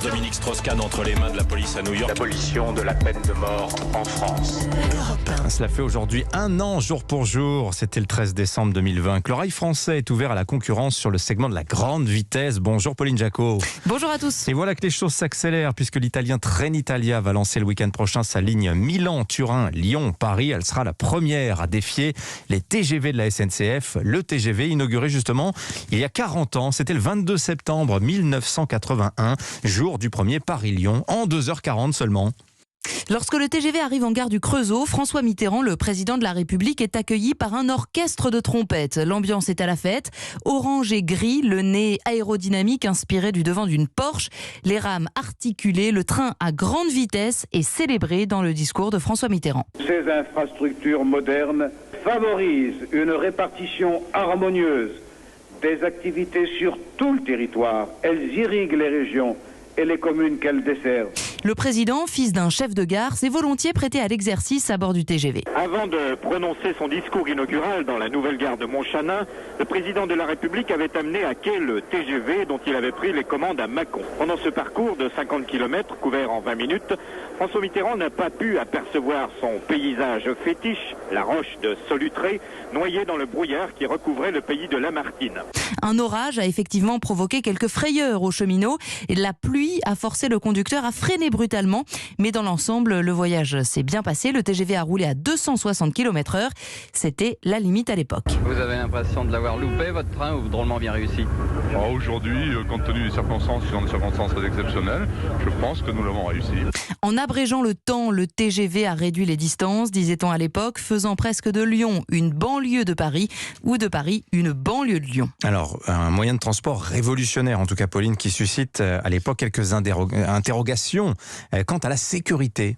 Dominique Strauss-Kahn entre les mains de la police à New York. L'abolition de la peine de mort en France. Cela fait aujourd'hui 1 an, jour pour jour. C'était le 13 décembre 2020 que le rail français est ouvert à la concurrence sur le segment de la grande vitesse. Bonjour Pauline Jacot. Bonjour à tous. Et voilà que les choses s'accélèrent puisque l'italien Trenitalia va lancer le week-end prochain sa ligne Milan, Turin, Lyon, Paris. Elle sera la première à défier les TGV de la SNCF. Le TGV inauguré justement il y a 40 ans. C'était le 22 septembre 1981, jour du premier Paris-Lyon, en 2h40 seulement. Lorsque le TGV arrive en gare du Creusot, François Mitterrand, le président de la République, est accueilli par un orchestre de trompettes. L'ambiance est à la fête. Orange et gris, le nez aérodynamique inspiré du devant d'une Porsche, les rames articulées, le train à grande vitesse est célébré dans le discours de François Mitterrand. Ces infrastructures modernes favorisent une répartition harmonieuse des activités sur tout le territoire. Elles irriguent les régions et les communes qu'elles desservent. Le président, fils d'un chef de gare, s'est volontiers prêté à l'exercice à bord du TGV. Avant de prononcer son discours inaugural dans la nouvelle gare de Montchanin, le président de la République avait amené à quai le TGV dont il avait pris les commandes à Mâcon. Pendant ce parcours de 50 km couvert en 20 minutes, François Mitterrand n'a pas pu apercevoir son paysage fétiche, la roche de Solutré, noyée dans le brouillard qui recouvrait le pays de Lamartine. Un orage a effectivement provoqué quelques frayeurs aux cheminots et la pluie a forcé le conducteur à freiner brutalement. Mais dans l'ensemble, le voyage s'est bien passé. Le TGV a roulé à 260 km/h. C'était la limite à l'époque. Vous avez l'impression de l'avoir loupé, votre train, ou drôlement bien réussi? Aujourd'hui, compte tenu des circonstances, qui sont des circonstances très exceptionnelles, je pense que nous l'avons réussi. En abrégeant le temps, le TGV a réduit les distances, disait-on à l'époque, faisant presque de Lyon une banlieue de Paris ou de Paris une banlieue de Lyon. Alors, un moyen de transport révolutionnaire, en tout cas Pauline, qui suscite à l'époque quelques interrogations quant à la sécurité.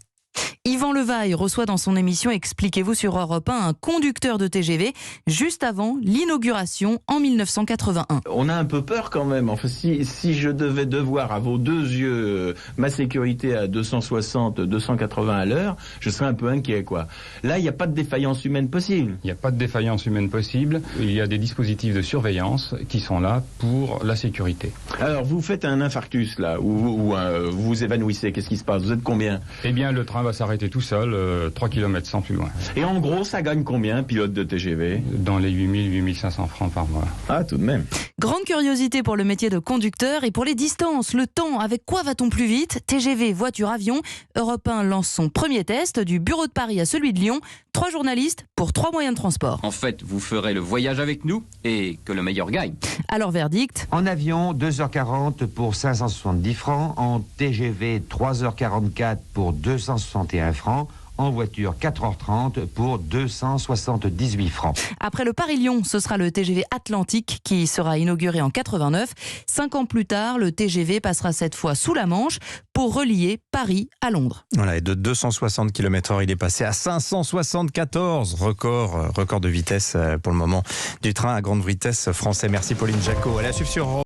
Yvan Levaille reçoit dans son émission Expliquez-vous sur Europe 1 un conducteur de TGV juste avant l'inauguration en 1981. On a un peu peur quand même. Enfin, si je devais devoir à vos deux yeux ma sécurité à 260, 280 à l'heure, je serais un peu inquiet, quoi. Là, il n'y a pas de défaillance humaine possible. Il n'y a pas de défaillance humaine possible. Il y a des dispositifs de surveillance qui sont là pour la sécurité. Alors, vous faites un infarctus, là, ou vous vous évanouissez. Qu'est-ce qui se passe? Vous êtes combien? Eh bien, le train va s'arrêter tout seul, 3 km sans plus loin. Et en gros, ça gagne combien, pilote de TGV? Dans les 8 500 francs par mois. Ah, tout de même. Grande curiosité pour le métier de conducteur et pour les distances, le temps, avec quoi va-t-on plus vite? TGV, voiture, avion. Europe 1 lance son premier test, du bureau de Paris à celui de Lyon. 3 journalistes pour 3 moyens de transport. En fait, vous ferez le voyage avec nous et que le meilleur gagne. Alors verdict? En avion, 2h40 pour 570 francs. En TGV, 3h44 pour 261 francs. En voiture, 4h30 pour 278 francs. Après le Paris-Lyon, ce sera le TGV Atlantique qui sera inauguré en 89. 5 ans plus tard, le TGV passera cette fois sous la Manche pour relier Paris à Londres. Voilà, et de 260 km/h, il est passé à 574, record de vitesse pour le moment du train à grande vitesse français. Merci Pauline Jacot. Allez, à suivre sur